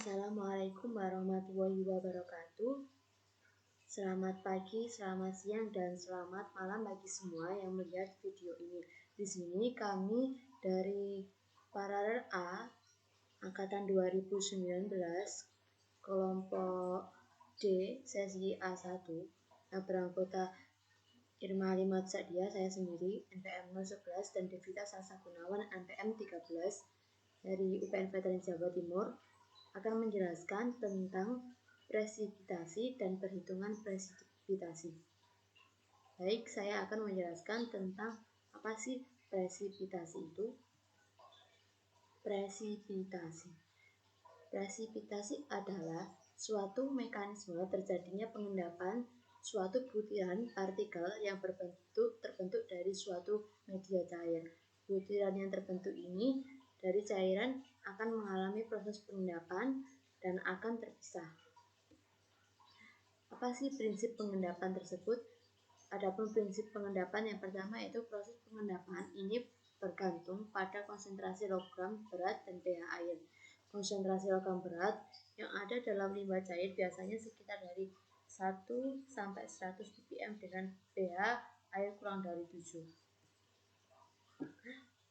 Assalamualaikum warahmatullahi wabarakatuh. Selamat pagi, selamat siang, dan selamat malam bagi semua yang melihat video ini. Di sini kami dari Paralel A, Angkatan 2019, kelompok D, sesi A1, yang beranggota Irma Halimat Sa'dia, saya sendiri, NPM 011, dan Devita Salsa Gunawan, NPM 13, dari UPN Veteran Jawa Timur, akan menjelaskan tentang presipitasi dan perhitungan presipitasi. Baik, saya akan menjelaskan tentang apa sih presipitasi itu. Presipitasi adalah suatu mekanisme terjadinya pengendapan suatu butiran partikel yang terbentuk dari suatu media cair. Butiran yang terbentuk ini dari cairan akan mengalami proses pengendapan dan akan terpisah. Apa sih prinsip pengendapan tersebut? Adapun prinsip pengendapan yang pertama yaitu proses pengendapan ini bergantung pada konsentrasi logam berat dan pH air. Konsentrasi logam berat yang ada dalam limbah cair biasanya sekitar dari 1 sampai 100 ppm dengan pH air kurang dari 7.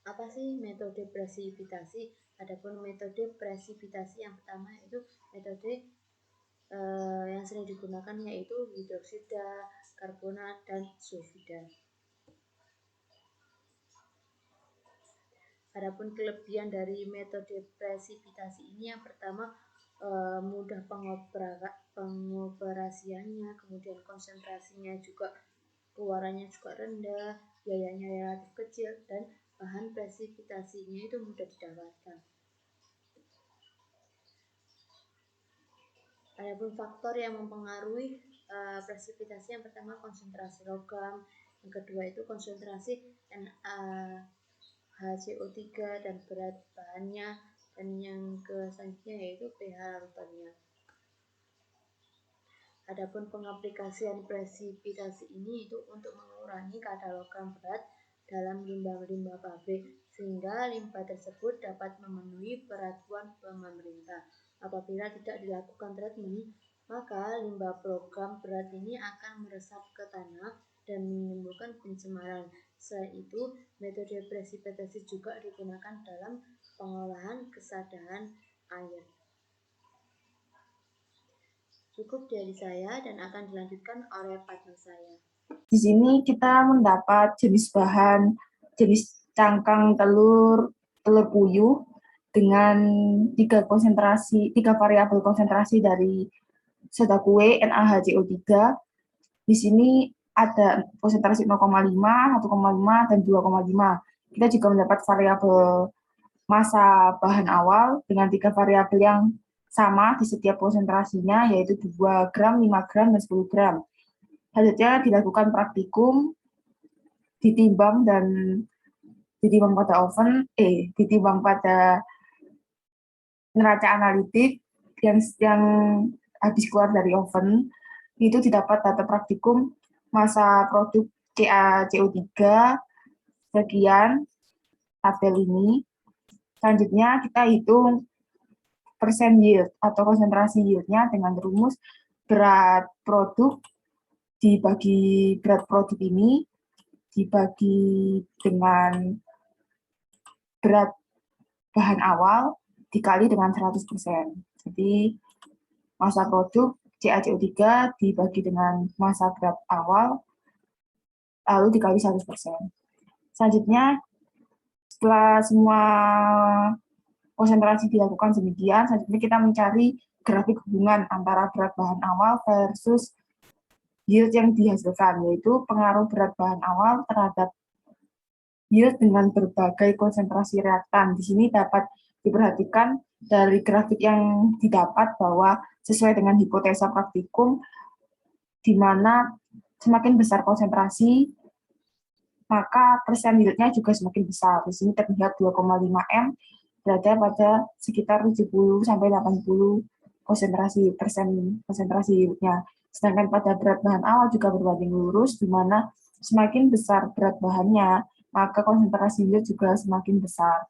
Apa sih metode presipitasi? Adapun metode presipitasi yang pertama yaitu metode yang sering digunakan yaitu hidroksida, karbonat, dan sulfida. Adapun kelebihan dari metode presipitasi ini yang pertama mudah pengoperasiannya, kemudian konsentrasinya juga keluarannya juga rendah, biayanya relatif kecil, dan bahan presipitasinya itu mudah didapatkan. Adapun faktor yang mempengaruhi presipitasi yang pertama konsentrasi logam, yang kedua itu konsentrasi NaHCO3 dan berat bahannya, dan yang selanjutnya yaitu pH larutannya. Adapun pengaplikasian presipitasi ini itu untuk mengurangi kadar logam berat dalam limbah-limbah pabrik sehingga limbah tersebut dapat memenuhi peraturan pemerintah. Apabila tidak dilakukan treatment, maka limbah logam berat ini akan meresap ke tanah dan menimbulkan pencemaran. Selain itu, metode presipitasi juga digunakan dalam pengolahan kesadaran air. Cukup dari saya dan akan dilanjutkan oleh partner saya. Di sini kita mendapat jenis bahan, jenis cangkang telur puyuh dengan tiga variabel konsentrasi dari soda kue NaHCO3. Di sini ada konsentrasi 0,5, 1,5, dan 2,5. Kita juga mendapat variabel massa bahan awal dengan tiga variabel yang sama di setiap konsentrasinya, yaitu 2 gram, 5 gram, dan 10 gram. Selanjutnya dilakukan praktikum, ditimbang pada neraca analitik yang habis keluar dari oven. Itu didapat data praktikum massa produk CaCO3 sekian tabel ini. Selanjutnya kita hitung persen yield atau konsentrasi yieldnya dengan rumus berat produk dibagi berat produk ini dibagi dengan berat bahan awal dikali dengan 100%. Jadi massa produk CaCO3 dibagi dengan massa berat awal lalu dikali 100%. Selanjutnya setelah semua konsentrasi dilakukan demikian, selanjutnya kita mencari grafik hubungan antara berat bahan awal versus yield yang dihasilkan, yaitu pengaruh berat bahan awal terhadap yield dengan berbagai konsentrasi reaktan. Di sini dapat diperhatikan dari grafik yang didapat bahwa sesuai dengan hipotesa praktikum, di mana semakin besar konsentrasi, maka persen yieldnya juga semakin besar. Di sini terlihat 2,5 M berada pada sekitar 70-80 konsentrasi yieldnya. Sedangkan pada berat bahan awal juga berbanding lurus, di mana semakin besar berat bahannya, maka konsentrasi yield juga semakin besar.